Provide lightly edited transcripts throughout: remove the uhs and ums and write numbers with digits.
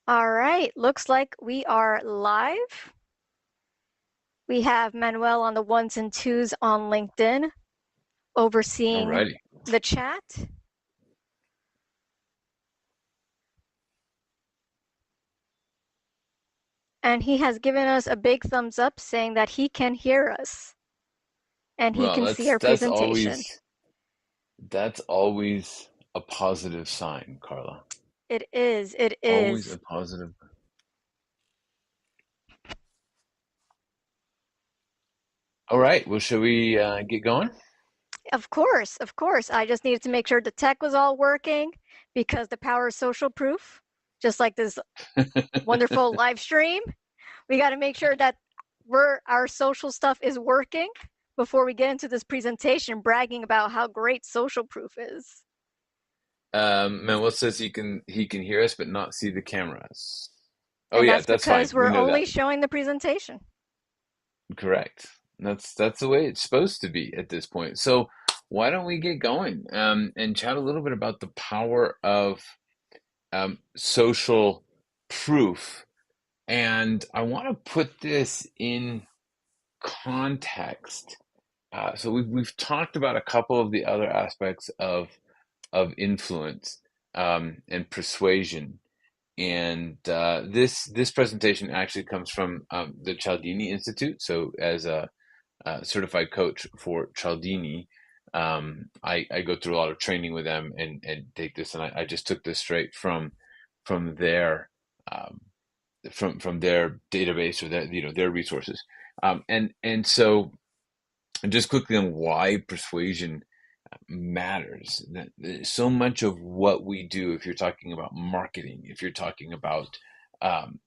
All right, looks like we are live. We have Manuel on the ones and twos on LinkedIn overseeing Alrighty. the chat. And he has given us a big thumbs up saying that he can hear us and he Well, can see our that's presentation. always a positive sign, Carla. It is, it Always is. a positive. All right. Well, shall we get going? Of course, of course. I just needed to make sure the tech was all working because the power is social proof, just like this wonderful live stream. We got to make sure that our social stuff is working before we get into this presentation bragging about how great social proof is. Manuel says he can hear us but not see the cameras. Oh And yeah, that's that's because fine. We we're know that. only showing the presentation. Correct. That's the way it's supposed to be at this point. So why don't we get going and chat a little bit about the power of social proof. And I want to put this in context. So we've talked about a couple of the other aspects of influence and persuasion, and this presentation actually comes from the Cialdini Institute. So as a certified coach for Cialdini, I go through a lot of training with them and take this, and I just took this straight from their um, from their database or their resources. And so just quickly on why persuasion matters. That so much of what we do, if you're talking about marketing, if you're talking about um,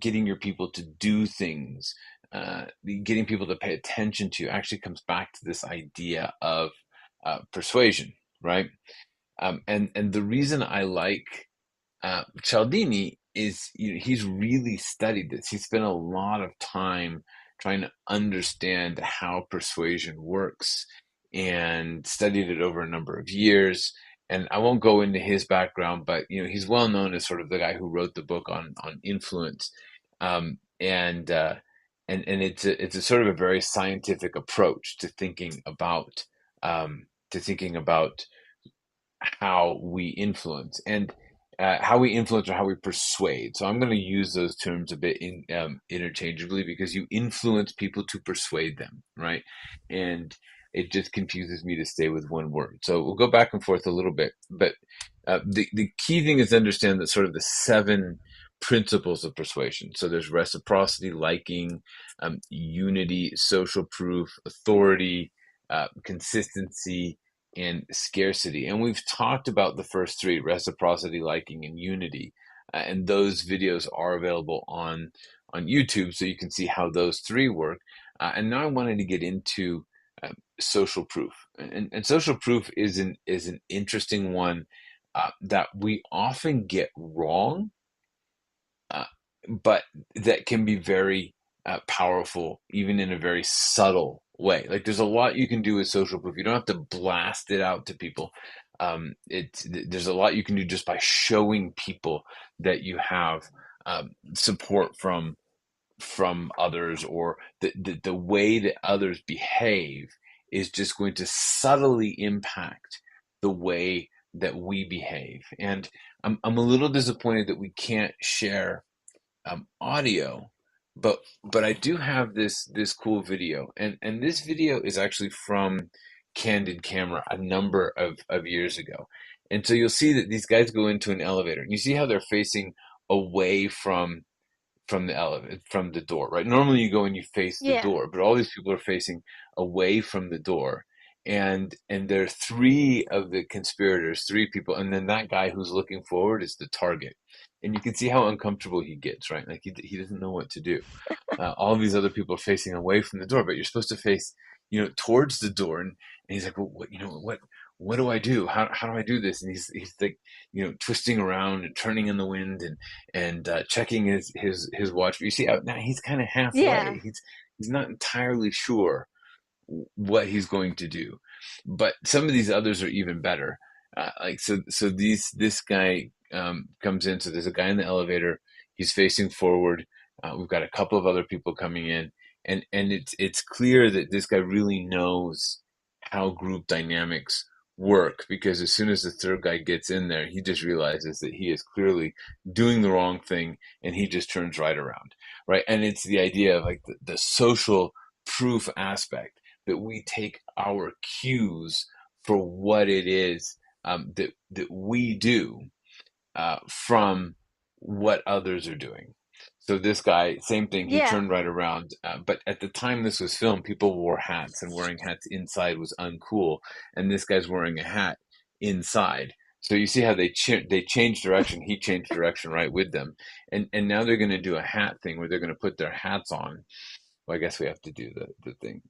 getting your people to do things, getting people to pay attention to, actually comes back to this idea of persuasion, right? And the reason I like Cialdini is, he's really studied this. He spent a lot of time trying to understand how persuasion works and studied it over a number of years. And I won't go into his background, but he's well known as sort of the guy who wrote the book on influence. And it's a sort of a very scientific approach to thinking about how we influence and how we influence or how we persuade. So I'm going to use those terms a bit interchangeably, because you influence people to persuade them, right? And it just confuses me to stay with one word. So we'll go back and forth a little bit, but the key thing is to understand that sort of the seven principles of persuasion. So there's reciprocity, liking, unity, social proof, authority, consistency, and scarcity. And we've talked about the first three: reciprocity, liking, and unity. And those videos are available on YouTube, so you can see how those three work. And now I wanted to get into social proof. And social proof is an interesting one that we often get wrong, uh, but that can be very powerful, even in a very subtle way. Like, there's a lot you can do with social proof. You don't have to blast it out to people. There's a lot you can do just by showing people that you have support from others, or the way that others behave is just going to subtly impact the way that we behave. And I'm a little disappointed that we can't share audio, but I do have this cool video, and this video is actually from Candid Camera a number of years ago. And so you'll see that these guys go into an elevator, and you see how they're facing away from the elevator, from the door, right? Normally you go and you face the Yeah. door, but all these people are facing away from the door. And there are three of the conspirators, three people, and then that guy who's looking forward is the target. And you can see how uncomfortable he gets, right? Like he doesn't know what to do. All of these other people are facing away from the door, but you're supposed to face, towards the door. And he's like, well, what do I do? How do I do this? And he's like, twisting around and turning in the wind and checking his watch. But you see, now he's kind of Yeah. halfway. He's not entirely sure what he's going to do. But some of these others are even better. Like, so this guy comes in. So there's a guy in the elevator. He's facing forward. We've got a couple of other people coming in, and it's clear that this guy really knows how group dynamics work, because as soon as the third guy gets in there, he just realizes that he is clearly doing the wrong thing, and he just turns right around, right? And it's the idea of like the social proof aspect, that we take our cues for what it is that we do from what others are doing. So this guy, same thing, he Yeah. turned right around. But at the time this was filmed, people wore hats, and wearing hats inside was uncool. And this guy's wearing a hat inside. So you see how they changed direction. He changed direction right with them, and now they're going to do a hat thing where they're going to put their hats on. Well, I guess we have to do the thing.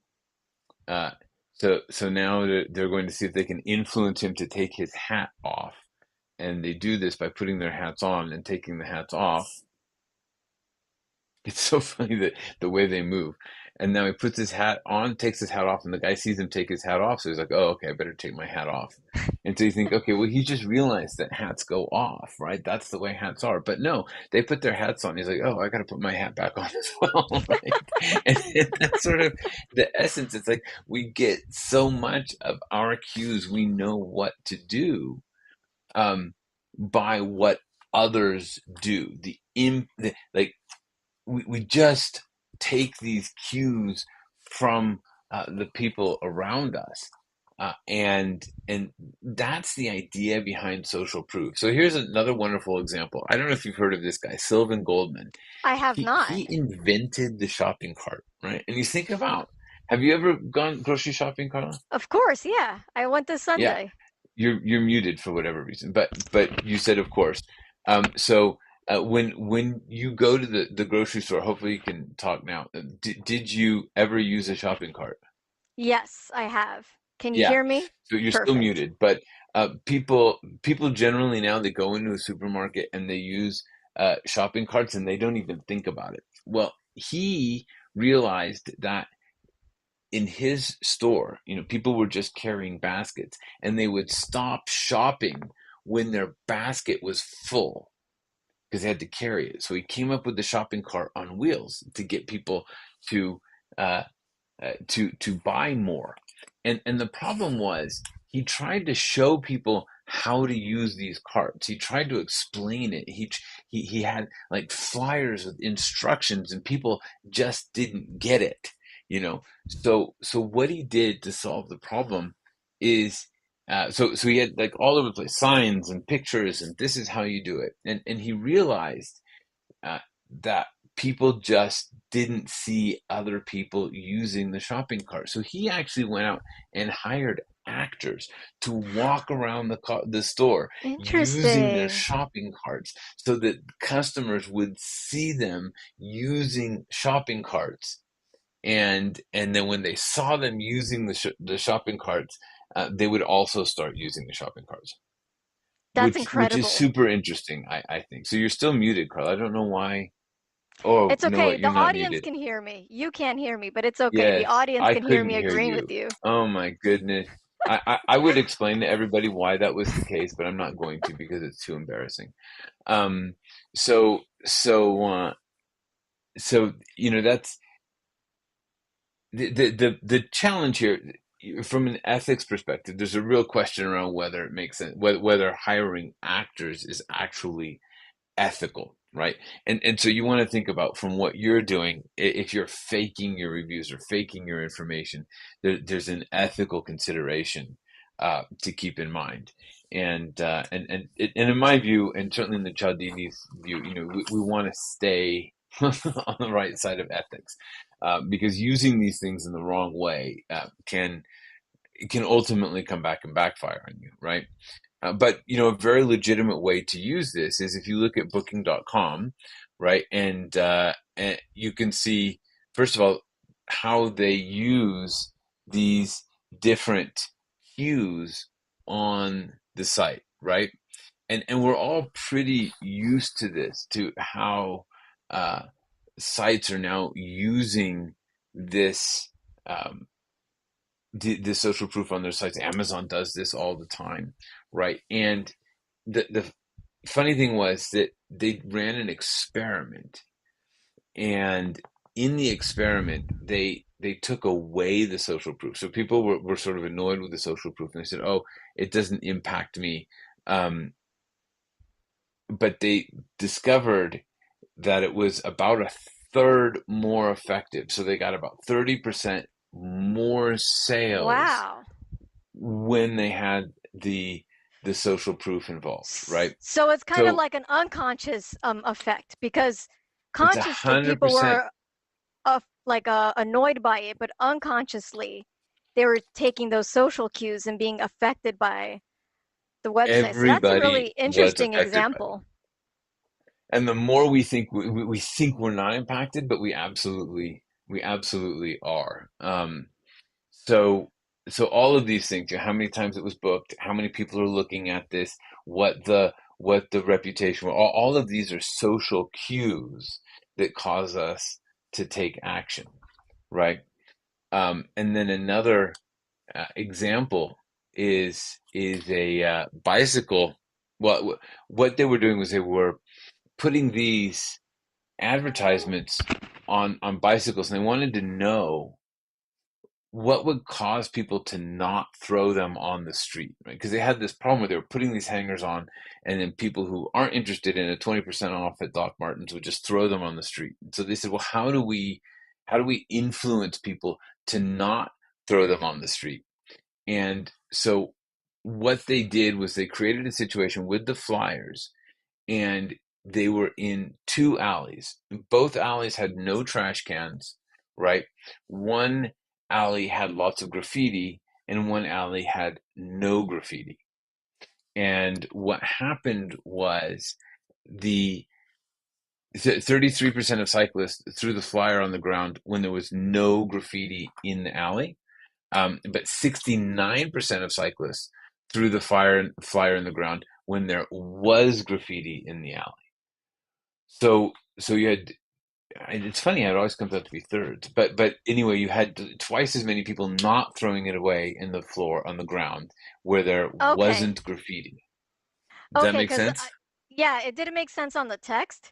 Uh, so now they're going to see if they can influence him to take his hat off, and they do this by putting their hats on and taking the hats off. It's so funny that the way they move. And now he puts his hat on, takes his hat off, and the guy sees him take his hat off. So he's like, oh, okay, I better take my hat off. And so you think, okay, well, he just realized that hats go off, right? That's the way hats are. But no, they put their hats on. He's like, oh, I got to put my hat back on as well, right? And that's sort of the essence. It's like we get so much of our cues, we know what to do um, by what others do. Like we just take these cues from the people around us. And that's the idea behind social proof. So here's another wonderful example. I don't know if you've heard of this guy, Sylvan Goldman. I have He not. invented the shopping cart, right? And you think about, have you ever gone grocery shopping, Carla? Of course, yeah. I went this Yeah, Sunday. you're muted for whatever reason, but you said of course. So when you go to the grocery store, hopefully you can talk now. Did you ever use a shopping cart? Yes, I have. Can you Yeah. hear me? So you're still Perfect. muted, but people generally now, they go into a supermarket and they use shopping carts, and they don't even think about it. Well, he realized that in his store, people were just carrying baskets, and they would stop shopping when their basket was full because they had to carry it. So he came up with the shopping cart on wheels to get people to uh, to buy more. And the problem was, he tried to show people how to use these carts. He tried to explain it. He had like flyers with instructions, and people just didn't get it. So what he did to solve the problem is, so he had like all over the place signs and pictures, and this is how you do it. And he realized uh, that people just didn't see other people using the shopping cart. So he actually went out and hired actors to walk around the store using their Interesting. shopping carts, so that customers would see them using shopping carts. And then when they saw them using the shopping carts, they would also start using the shopping carts, That's which is incredible. super interesting, I think. So you're still muted, Carl. I don't know why. Oh, It's you know okay. what? The You're not audience muted. can hear me. You can't hear me, but it's okay. The Yes, audience I can hear couldn't me hear agreeing with you. you. Oh my goodness. I would explain to everybody why that was the case, but I'm not going to, because it's too embarrassing. Um, so so so that's the challenge here from an ethics perspective. There's a real question around whether it makes sense, whether hiring actors is actually ethical, right? And so you want to think about, from what you're doing, if you're faking your reviews or faking your information, there's an ethical consideration to keep in mind. And in my view, and certainly in the Cialdini's view, we want to stay on the right side of ethics, because using these things in the wrong way can ultimately come back and backfire on you, right? But a very legitimate way to use this is if you look at Booking.com, right, and you can see, first of all, how they use these different cues on the site, right? And we're all pretty used to this, to how uh, sites are now using this um, the social proof on their sites. Amazon does this all the time, right? And the funny thing was that they ran an experiment, and in the experiment they took away the social proof. So people were sort of annoyed with the social proof, and they said, oh, it doesn't impact me. But they discovered that it was about a third more effective. So they got about 30% more sales Wow. when they had the social proof involved, right? So it's kind of So like an unconscious effect because it's a consciously hundred people percent were annoyed by it, but unconsciously they were taking those social cues and being affected by the website. So that's a really everybody was interesting affected by example. and the more we think we think we're not impacted, but we absolutely are. So so all of these things, how many times it was booked, how many people are looking at this, what the reputation, all of these are social cues that cause us to take action, right? And then another example is a bicycle. What they were doing was they were putting these advertisements on bicycles, and they wanted to know what would cause people to not throw them on the street, right? Because they had this problem where they were putting these hangers on, and then people who aren't interested in a 20% off at Doc Martens would just throw them on the street. So they said, well, how do we influence people to not throw them on the street? And so what they did was they created a situation with the flyers, and they were in two alleys. Both alleys had no trash cans, right? One alley had lots of graffiti, and one alley had no graffiti. And what happened was the 33% of cyclists threw the flyer on the ground when there was no graffiti in the alley. But 69% of cyclists threw the flyer in the ground when there was graffiti in the alley. So you had, it's funny how it always comes out to be thirds, but anyway, you had twice as many people not throwing it away in the floor on the ground where there Okay. wasn't graffiti. Does that Okay, make because sense? yeah, it didn't make sense on the text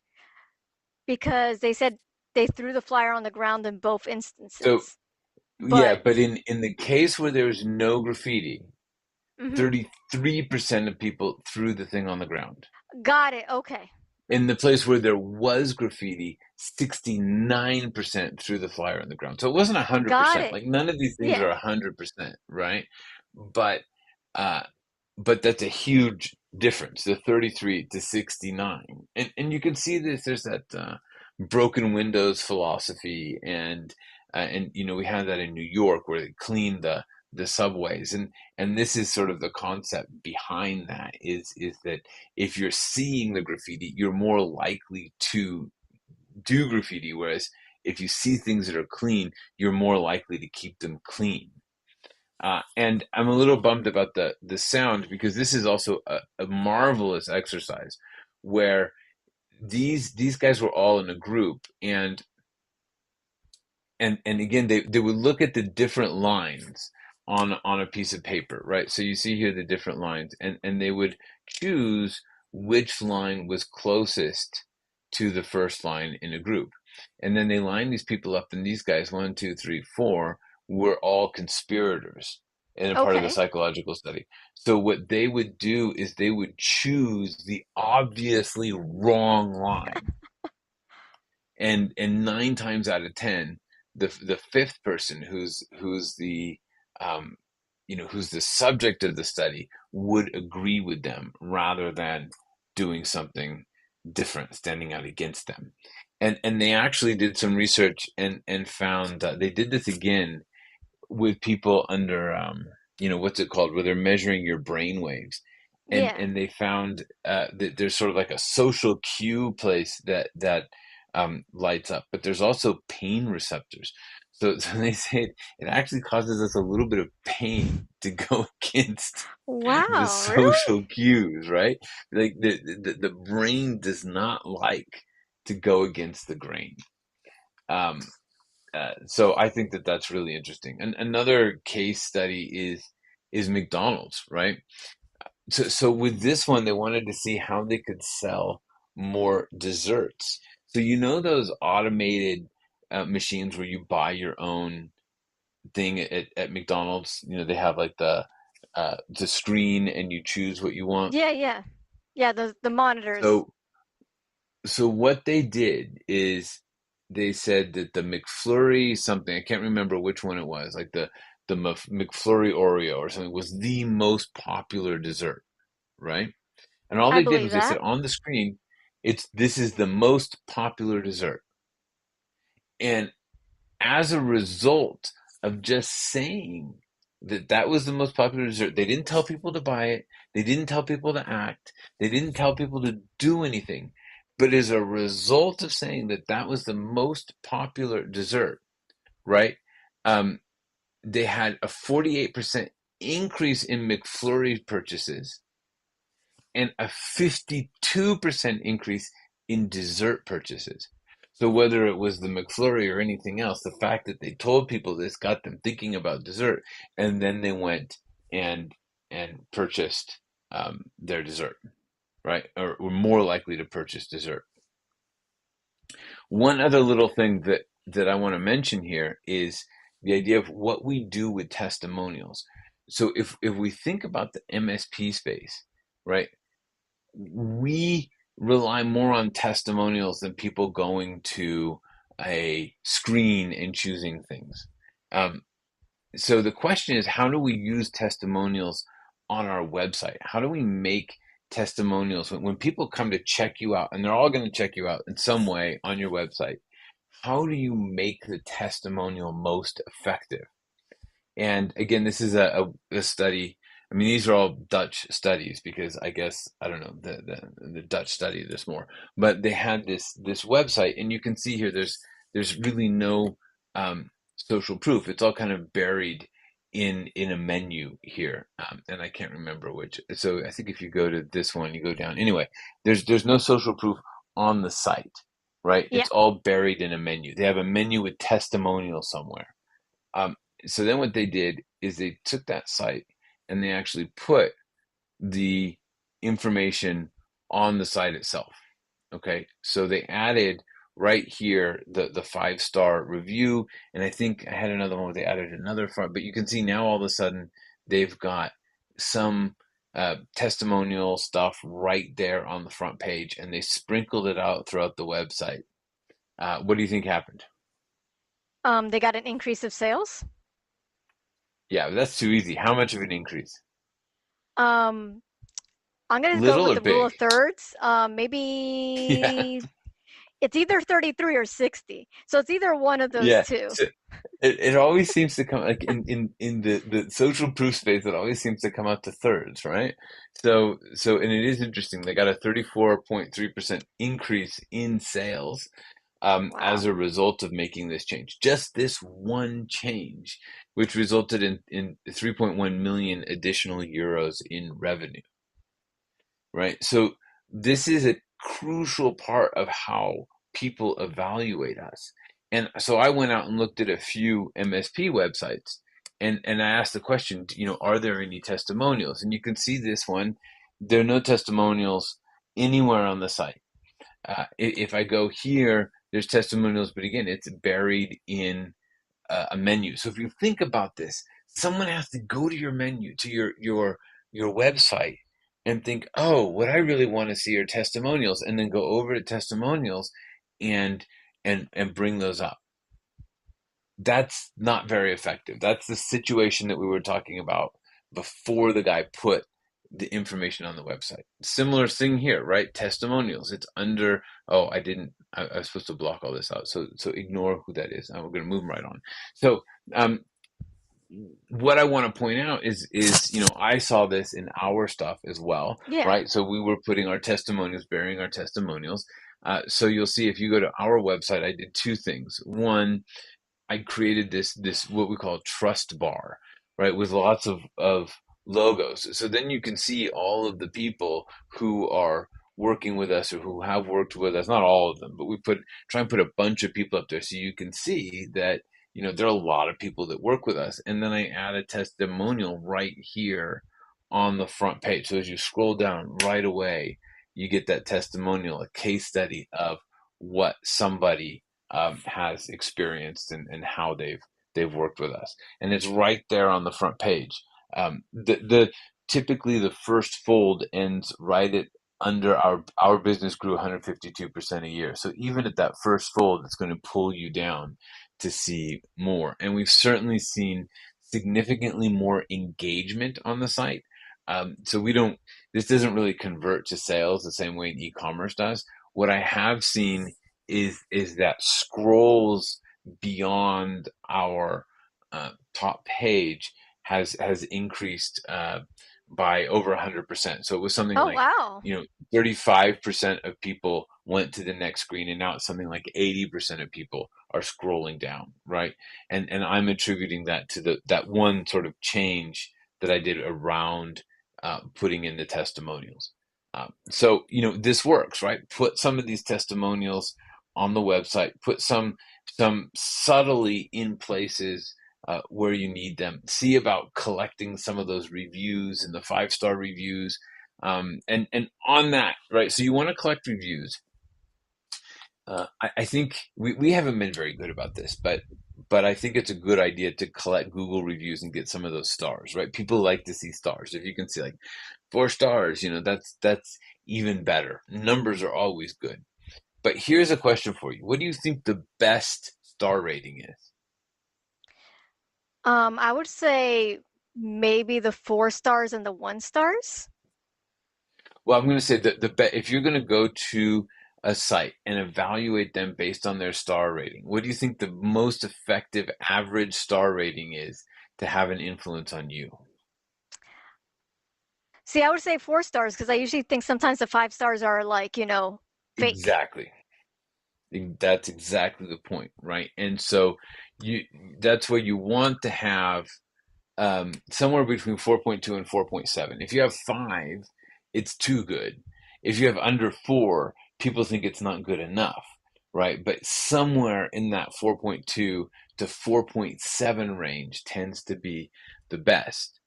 because they said they threw the flyer on the ground in both So instances. yeah, But but in the case where there was no graffiti, mhm, 33% of people threw the thing on the ground. got it. Okay. In the place where there was graffiti, 69% threw the flyer on the ground. So it wasn't Got 100%. it. Like none of these things are Yeah. 100%, right? But uh but that's a huge difference, the 33 to 69. And you can see this, there's that broken windows philosophy, and you know, we had that in New York where they cleaned the subways, and this is sort of the concept behind that is that if you're seeing the graffiti, you're more likely to do graffiti, whereas if you see things that are clean, you're more likely to keep them clean. And I'm a little bummed about the sound, because this is also a marvelous exercise where these guys were all in a group, and again they would look at the different lines on a piece of paper, right? So you see here the different lines, and they would choose which line was closest to the first line in a group, and then they line these people up, and these guys, one, two, three, four, were all conspirators in a part of the Okay. psychological study. So what they would do is they would choose the obviously wrong line, and nine times out of ten, the fifth person who's the um, who's the subject of the study would agree with them rather than doing something different, standing out against them. And they actually did some research and found they did this again with people under what's it called, where they're measuring your brain waves, Yeah. and they found that there's sort of like a social cue place that lights up, but there's also pain receptors. So they say it actually causes us a little bit of pain to go against the Wow, really? social cues, right? Like the brain does not like to go against the grain. Um, so I think that that's really interesting. And another case study is McDonald's, right? so with this one, they wanted to see how they could sell more desserts. So you know those automated machines where you buy your own thing at McDonald's. You know they have like the screen and you choose what you want. Yeah, yeah. Yeah, the monitors. So so what they did is they said that the McFlurry something, I can't remember which one it was, like the McFlurry Oreo or something was the most popular dessert, right? And all I they did believe was they said that. on the screen, it's this is the most popular dessert. And as a result of just saying that that was the most popular dessert, they didn't tell people to buy it, they didn't tell people to act, they didn't tell people to do anything. But as a result of saying that that was the most popular dessert, right? Um, they had a 48% increase in McFlurry purchases and a 52% increase in dessert purchases. So whether it was the McFlurry or anything else, the fact that they told people this got them thinking about dessert, and then they went and purchased their dessert, right? Or were more likely to purchase dessert. One other little thing that I want to mention here is the idea of what we do with testimonials. So if we think about the MSP space, right? We rely more on testimonials than people going to a screen and choosing things. Um, so the question is, how do we use testimonials on our website? How do we make testimonials when people come to check you out, and they're all going to check you out in some way on your website? How do you make the testimonial most effective? And again, this is a study. I mean, these are all Dutch studies because I guess I don't know the Dutch study this more, but they had this website, and you can see here there's really no social proof. It's all kind of buried in a menu here, and I can't remember which. So I think if you go to this one, you go down. Anyway, there's no social proof on the site, right? Yeah. It's all buried in a menu. They have a menu with testimonials somewhere. Um, so then what they did is they took that site and they actually put the information on the site itself. Okay. So they added right here the 5-star review. And I think I had another one where they added another front, but you can see now all of a sudden they've got some testimonial stuff right there on the front page and they sprinkled it out throughout the website. What do you think happened? They got an increase of sales. Yeah, but that's too easy. How much of an increase? Um, I'm gonna go Little with or the rule big? of thirds. Yeah, Maybe it's either 33 or 60. So it's either one of those yeah. two. So it always seems to come like in the social proof space, it always seems to come out to thirds, right? So and it is interesting. They got a 34.3% increase in sales Wow. as a result of making this change. Just this one change, which resulted in 3.1 million additional euros in revenue, right? So this is a crucial part of how people evaluate us. And so I went out and looked at a few MSP websites and I asked the question, you know, are there any testimonials? And you can see this one, there are no testimonials anywhere on the site. If I go here, there's testimonials, but again, it's buried in a menu. So if you think about this, someone has to go to your menu, to your website, and think, oh, what I really want to see are testimonials, and then go over to testimonials and and bring those up. That's not very effective. That's the situation that we were talking about before the guy put the information on the website. Similar thing here, right? Testimonials. It's under. Oh, I didn't. I was supposed to block all this out. So ignore who that is. We're going to move right on. So um, what I want to point out is you know I saw this in our stuff as well, Yeah. right? So we were putting our testimonials, burying our testimonials. So you'll see if you go to our website, I did two things. One, I created this what we call trust bar, right, with lots of logos. So then you can see all of the people who are working with us or who have worked with us. Not all of them, but we try and put a bunch of people up there so you can see that you know there are a lot of people that work with us. And then I add a testimonial right here on the front page. So as you scroll down right away, you get that testimonial, a case study of what somebody has experienced and how they've worked with us, and it's right there on the front page. The typically the first fold ends right at under our business grew 152% a year. So even at that first fold, it's going to pull you down to see more. And we've certainly seen significantly more engagement on the site. So this doesn't really convert to sales the same way e-commerce does. What I have seen is that scrolls beyond our top page has increased by over 100%. So it was something Oh, like, wow. 35% of people went to the next screen, and now it's something like 80% of people are scrolling down, right? And I'm attributing that to that one sort of change that I did around putting in the testimonials. So this works, right? Put some of these testimonials on the website. Put some subtly in places where you need them. See about collecting some of those reviews and the 5-star reviews, and on that, right? So you want to collect reviews. I think we haven't been very good about this, but I think it's a good idea to collect Google reviews and get some of those stars, right? People like to see stars. If you can see like 4 stars, that's even better. Numbers are always good. But here's a question for you. What do you think the best star rating is? I would say maybe the 4 stars and the 1 stars. Well, I'm going to say that if you're going to go to a site and evaluate them based on their star rating, what do you think the most effective average star rating is to have an influence on you? See, I would say 4 stars because I usually think sometimes the 5 stars are like, fake. Exactly. That's exactly the point, right? And so you that's where you want to have somewhere between 4.2 and 4.7. If you have 5, it's too good. If you have under 4, people think it's not good enough, right? But somewhere in that 4.2 to 4.7 range tends to be the best.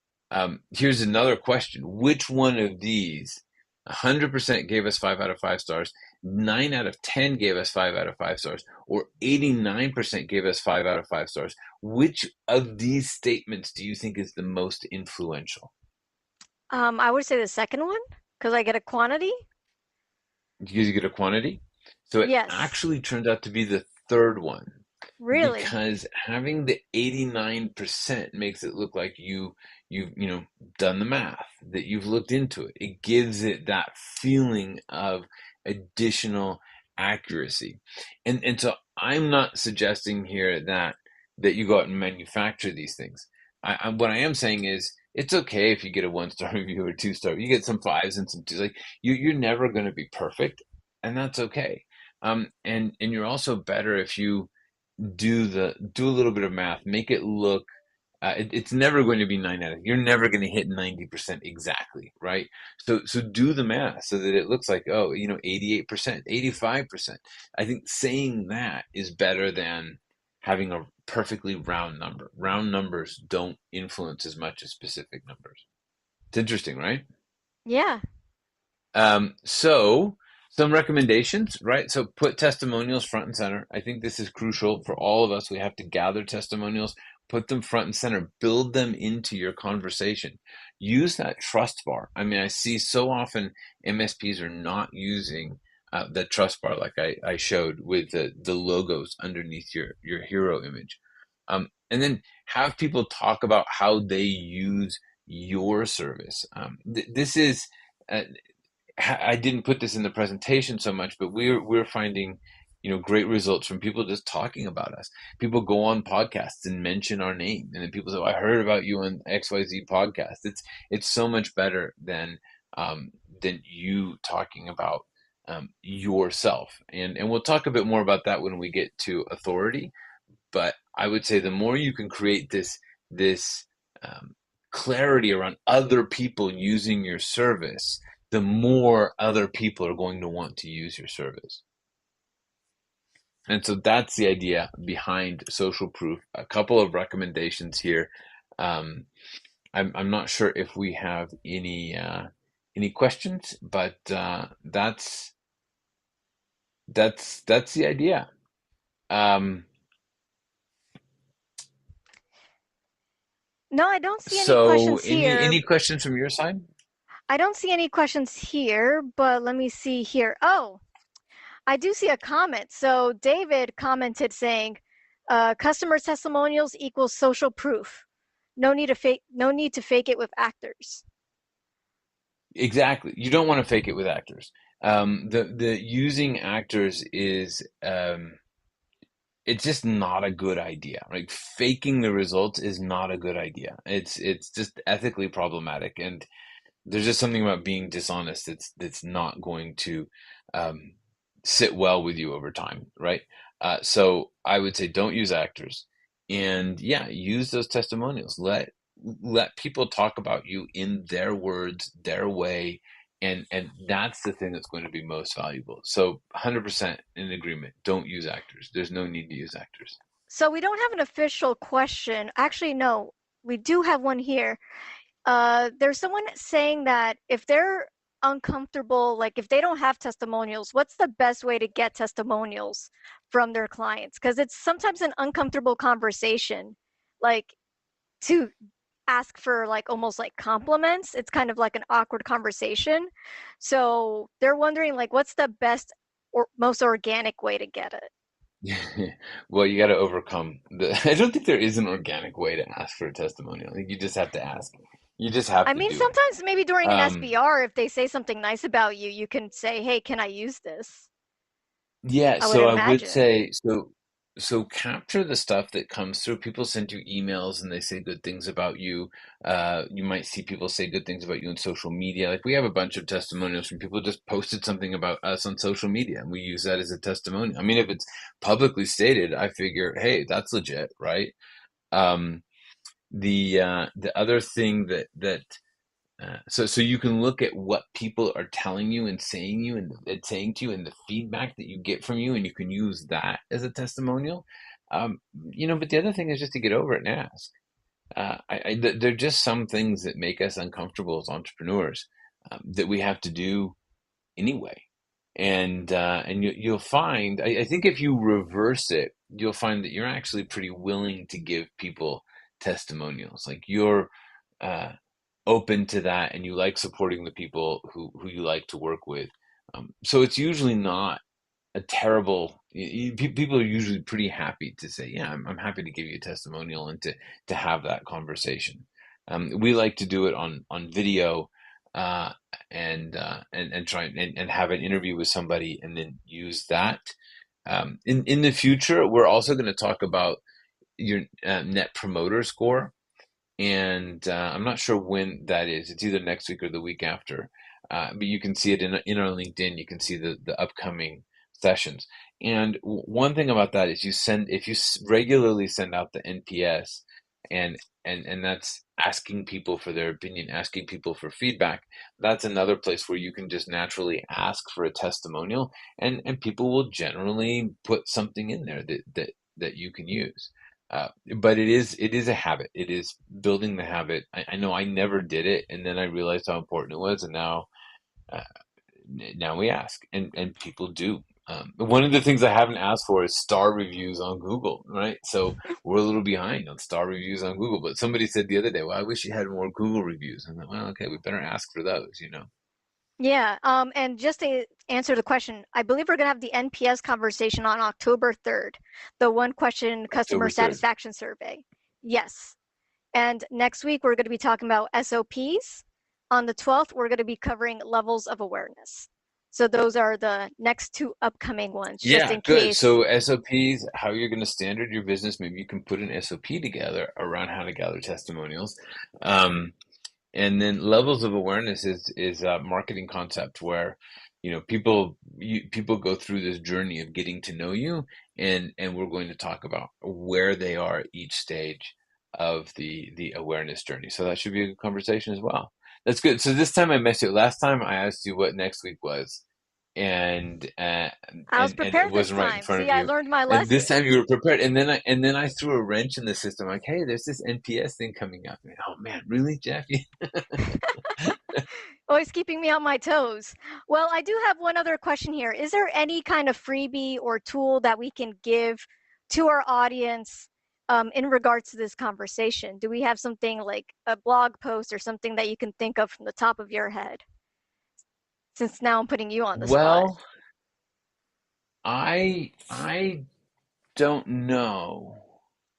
Here's another question. Which one of these 100% gave us 5 out of 5 stars, 9 out of 10 gave us 5 out of 5 stars, or 89% gave us 5 out of 5 stars? Which of these statements do you think is the most influential? I would say the second one because I get a quantity. Because you get a quantity? So it Yes, actually turns out to be the third one, really. because having the 89% makes it look like you've done the math, that you've looked into it. It gives it that feeling of additional accuracy. And so I'm not suggesting here that you go out and manufacture these things. What I am saying is it's okay if you get a 1-star review or 2-star. You get some 5s and some 2s. Like you're never going to be perfect, and that's okay. And you're also better if you do a little bit of math, make it look. It's never going to be 9 out of. You're never going to hit 90% exactly, right? So do the math so that it looks like, 88%, 85%. I think saying that is better than having a perfectly round number. Round numbers don't influence as much as specific numbers. It's interesting, right? Yeah. So some recommendations, right? So put testimonials front and center. I think this is crucial for all of us. We have to gather testimonials, put them front and center, build them into your conversation. Use that trust bar. I mean, I see so often MSPs are not using the trust bar like I showed with the logos underneath your hero image. And then have people talk about how they use your service. This is uh, I didn't put this in the presentation so much, but we're finding, great results from people just talking about us. People go on podcasts and mention our name, and then people say, "Oh, I heard about you on XYZ podcast." It's so much better than you talking about yourself, and we'll talk a bit more about that when we get to authority. But I would say the more you can create this clarity around other people using your service, the more other people are going to want to use your service. And so that's the idea behind social proof. A couple of recommendations here. Um, I'm not sure if we have any questions, but that's the idea. Um, No, I don't see any so questions here. any questions from your side? I don't see any questions here, but let me see here. Oh, I do see a comment. So David commented saying, customer testimonials equals social proof. No need to fake it with actors. Exactly. You don't want to fake it with actors. The using actors is it's just not a good idea. Like faking the results is not a good idea. It's just ethically problematic, and there's just something about being dishonest that's not going to um, sit well with you over time, right? So I would say don't use actors, and yeah, use those testimonials. Let people talk about you in their words, their way, and that's the thing that's going to be most valuable. So 100% in agreement. Don't use actors. There's no need to use actors. So we don't have an official question. Actually, no, we do have one here. There's someone saying that if they're uncomfortable, like if they don't have testimonials, what's the best way to get testimonials from their clients? Because it's sometimes an uncomfortable conversation, like to ask for like almost like compliments. It's kind of like an awkward conversation. So they're wondering like what's the best or most organic way to get it? Well, you got to overcome the. I don't think there is an organic way to ask for a testimonial. I think you just have to ask. You just have I to mean, do it. sometimes maybe during an Um, SBR, if they say something nice about you, you can say, "Hey, can I use this?" yeah, I would so I would imagine. say so capture the stuff that comes through. People send you emails and they say good things about you. You might see people say good things about you on social media. Like we have a bunch of testimonials from people who just posted something about us on social media and we use that as a testimonial. I mean, if it's publicly stated, I figure, hey, that's legit, right? Um, the other thing so you can look at what people are telling you and saying to you and the feedback that you get from you, and you can use that as a testimonial. Um, but the other thing is just to get over it and ask. There are just some things that make us uncomfortable as entrepreneurs that we have to do anyway. And you'll find, I think if you reverse it, you'll find that you're actually pretty willing to give people testimonials. Like you're uh, open to that, and you like supporting the people who you like to work with. So it's usually not a terrible. People are usually pretty happy to say, "Yeah, I'm happy to give you a testimonial," and to have that conversation. We like to do it on video, uh, and try and have an interview with somebody, and then use that. In the future, we're also going to talk about your net promoter score, and I'm not sure when that is. It's either next week or the week after. But you can see it in our LinkedIn. You can see the upcoming sessions. And one thing about that is if you regularly send out the NPS, and and that's asking people for their opinion, asking people for feedback. That's another place where you can just naturally ask for a testimonial, and people will generally put something in there that you can use. But it is a habit. It is building the habit. I know I never did it, and then I realized how important it was, and uh, now we ask, and people do. One of the things I haven't asked for is star reviews on Google, right? So we're a little behind on star reviews on Google. But somebody said the other day, "Well, I wish you had more Google reviews." I'm like, "Well, okay, we better ask for those." Yeah, and just to answer the question, I believe we're going to have the NPS conversation on October 3rd, the one question customer October 3rd. satisfaction survey. Yes. And next week, we're going to be talking about SOPs. On the 12th, we're going to be covering levels of awareness. So those are the next two upcoming ones, just Yeah, in good. case. So SOPs, how you're going to standard your business. Maybe you can put an SOP together around how to gather testimonials. Um, And then levels of awareness is a marketing concept where, people go through this journey of getting to know you, and we're going to talk about where they are at each stage of the awareness journey. So that should be a good conversation as well. That's good. So this time I missed it. Last time I asked you what next week was. and I was and it prepared this wasn't right in time. front See, of I you. learned my And this lesson. time you were prepared, and then I threw a wrench in the system. Like, hey, there's this NPS thing coming up. Oh man, really, Jeff? Always keeping me on my toes. Well, I do have one other question here. Is there any kind of freebie or tool that we can give to our audience in regards to this conversation? Do we have something like a blog post or something that you can think of from the top of your head? Since now I'm putting you on the spot. Well, I don't know.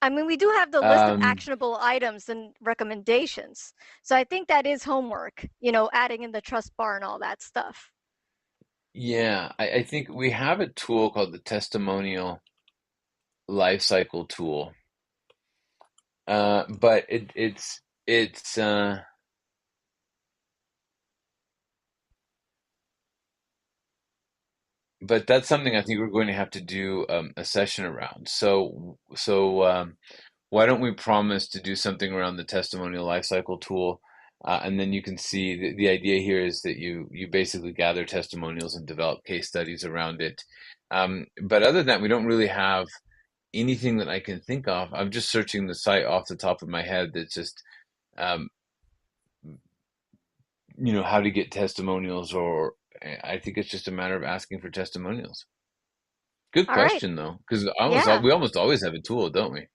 I mean, we do have the list of Um, actionable items and recommendations. So I think that is homework, adding in the trust bar and all that stuff. yeah, I think we have a tool called the testimonial lifecycle tool. But it's but that's something I think we're going to have to do a session around. So why don't we promise to do something around the testimonial lifecycle tool, and then you can see the idea here is that you basically gather testimonials and develop case studies around it. But other than that, we don't really have anything that I can think of. I'm just searching the site off the top of my head that's just um, how to get testimonials, or I think it's just a matter of asking for testimonials. Good All right. question though, because Yeah. we almost always have a tool, don't we?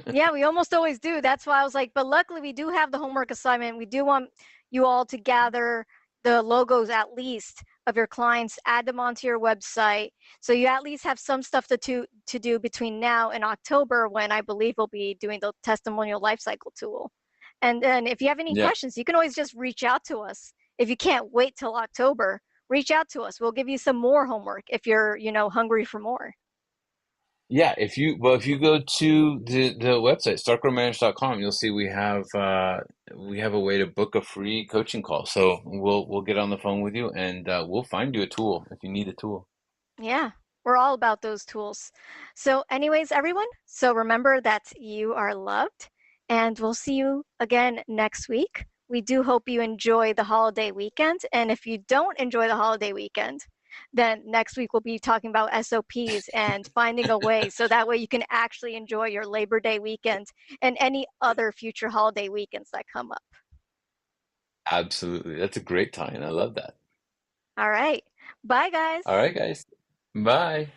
Yeah, we almost always do. That's why I was like, but luckily we do have the homework assignment. We do want you all to gather the logos at least of your clients, add them onto your website. So you at least have some stuff to do between now and October when I believe we'll be doing the testimonial lifecycle tool. And then if you have any Yeah. questions, you can always just reach out to us. If you can't wait till October, reach out to us. We'll give you some more homework if you're, hungry for more. Yeah, if you go to the website starkrowmanage.com, you'll see we have a way to book a free coaching call. So we'll get on the phone with you, and we'll find you a tool if you need a tool. Yeah, we're all about those tools. So, anyways, everyone, so remember that you are loved, and we'll see you again next week. We do hope you enjoy the holiday weekend. And if you don't enjoy the holiday weekend, then next week we'll be talking about SOPs and finding a way so that way you can actually enjoy your Labor Day weekend and any other future holiday weekends that come up. Absolutely. That's a great tie, and I love that. All right. Bye, All guys. right, guys. Bye.